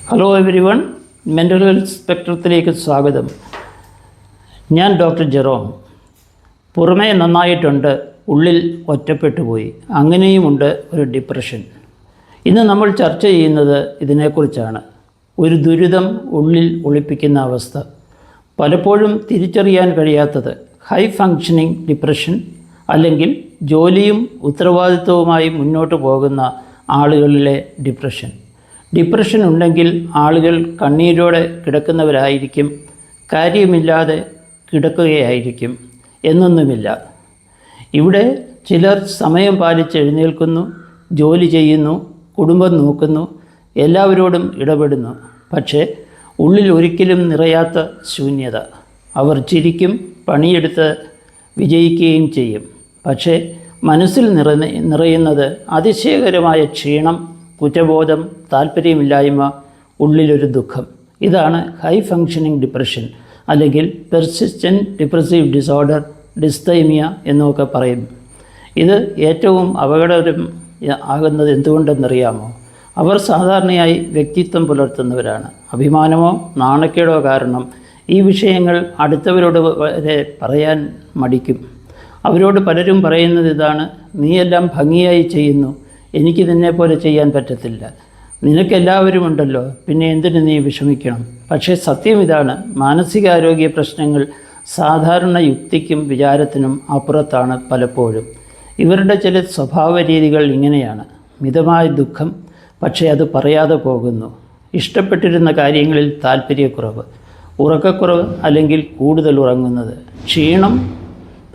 Hello everyone, mental health സ്പെക്ട്രത്തിലേക്ക് സ്വാഗതം. ഞാൻ ഡോക്ടർ ജെറോം. പുറമേ നന്നായിട്ടുണ്ട്, ഉള്ളിൽ ഒറ്റപ്പെട്ടു പോയി. അങ്ങനെയുമുണ്ട് ഒരു ഡിപ്രഷൻ. ഇന്ന് നമ്മൾ ചർച്ച ചെയ്യുന്നത് ഇതിനെക്കുറിച്ചാണ്. ഒരു ദുരിതം ഉള്ളിൽ ഒളിപ്പിക്കുന്ന അവസ്ഥ, പലപ്പോഴും തിരിച്ചറിയാൻ കഴിയാത്തത്. ഹൈ ഫങ്ഷനിങ് ഡിപ്രഷൻ, അല്ലെങ്കിൽ ജോലിയും ഉത്തരവാദിത്വവുമായി മുന്നോട്ട് പോകുന്ന ആളുകളിലെ ഡിപ്രഷൻ. ഡിപ്രഷൻ ഉണ്ടെങ്കിൽ ആളുകൾ കണ്ണീരോടെ കിടക്കുന്നവരായിരിക്കും, കാര്യമില്ലാതെ കിടക്കുകയായിരിക്കും എന്നൊന്നുമില്ല. ഇവിടെ ചിലർ സമയം പാലിച്ച് എഴുന്നേൽക്കുന്നു, ജോലി ചെയ്യുന്നു, കുടുംബം നോക്കുന്നു, എല്ലാവരോടും ഇടപെടുന്നു. പക്ഷേ ഉള്ളിൽ ഒരിക്കലും നിറയാത്ത ശൂന്യത. അവർ ചിരിക്കും, പണിയെടുത്ത് വിജയിക്കുകയും ചെയ്യും. പക്ഷേ മനസ്സിൽ നിറയുന്നത് അതിശയകരമായ ക്ഷീണം, കുറ്റബോധം, താല്പര്യമില്ലായ്മ, ഉള്ളിലൊരു ദുഃഖം. ഇതാണ് ഹൈ ഫങ്ഷനിങ് ഡിപ്രഷൻ, അല്ലെങ്കിൽ പെർസിസ്റ്റൻറ്റ് ഡിപ്രസീവ് ഡിസോർഡർ, ഡിസ്തൈമിയ എന്നൊക്കെ പറയും. ഇത് ഏറ്റവും അപകടകരം ആകുന്നത് എന്തുകൊണ്ടെന്നറിയാമോ? അവർ സാധാരണയായി വ്യക്തിത്വം പുലർത്തുന്നവരാണ്. അഭിമാനമോ നാണക്കേടോ കാരണം ഈ വിഷയങ്ങൾ അടുത്തവരോട് വരെ പറയാൻ മടിക്കും. അവരോട് പലരും പറയുന്നത് ഇതാണ്: നീയെല്ലാം ഭംഗിയായി ചെയ്യുന്നു, എനിക്ക് നിന്നെപ്പോലെ ചെയ്യാൻ പറ്റത്തില്ല, നിനക്കെല്ലാവരും ഉണ്ടല്ലോ, പിന്നെ എന്തിനു നീ വിഷമിക്കണം. പക്ഷേ സത്യം ഇതാണ്: മാനസികാരോഗ്യ പ്രശ്നങ്ങൾ സാധാരണ യുക്തിക്കും വിചാരത്തിനും അപ്പുറത്താണ് പലപ്പോഴും. ഇവരുടെ ചില സ്വഭാവ രീതികൾ ഇങ്ങനെയാണ്: മിതമായ ദുഃഖം, പക്ഷേ അത് പറയാതെ പോകുന്നു; ഇഷ്ടപ്പെട്ടിരുന്ന കാര്യങ്ങളിൽ താല്പര്യക്കുറവ്; ഉറക്കക്കുറവ് അല്ലെങ്കിൽ കൂടുതൽ ഉറങ്ങുന്നത്; ക്ഷീണം,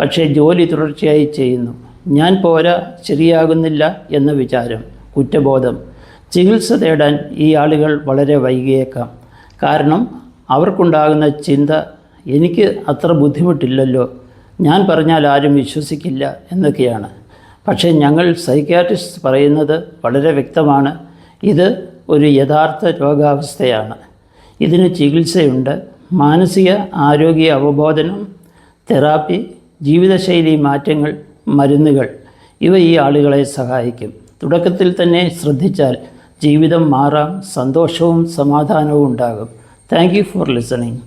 പക്ഷേ ജോലി തുടർച്ചയായി ചെയ്യുന്നു; ഞാൻ പോരാ, ശരിയാകുന്നില്ല എന്ന വിചാരം; കുറ്റബോധം. ചികിത്സ തേടാൻ ഈ ആളുകൾ വളരെ വൈകിയേക്കാം. കാരണം അവർക്കുണ്ടാകുന്ന ചിന്ത: എനിക്ക് അത്ര ബുദ്ധിമുട്ടില്ലല്ലോ, ഞാൻ പറഞ്ഞാൽ ആരും വിശ്വസിക്കില്ല എന്നൊക്കെയാണ്. പക്ഷേ ഞങ്ങൾ സൈക്യാട്രിസ്റ്റ് പറയുന്നത് വളരെ വ്യക്തമാണ്: ഇത് ഒരു യഥാർത്ഥ രോഗാവസ്ഥയാണ്. ഇതിന് ചികിത്സയുണ്ട്. മാനസിക ആരോഗ്യ അവബോധനം, തെറാപ്പി, ജീവിതശൈലി മാറ്റങ്ങൾ, മരുന്നുകൾ, ഇവ ഈ ആളുകളെ സഹായിക്കും. തുടക്കത്തിൽ തന്നെ ശ്രദ്ധിച്ചാൽ ജീവിതം മാറാം, സന്തോഷവും സമാധാനവും ഉണ്ടാകും. Thank you for listening.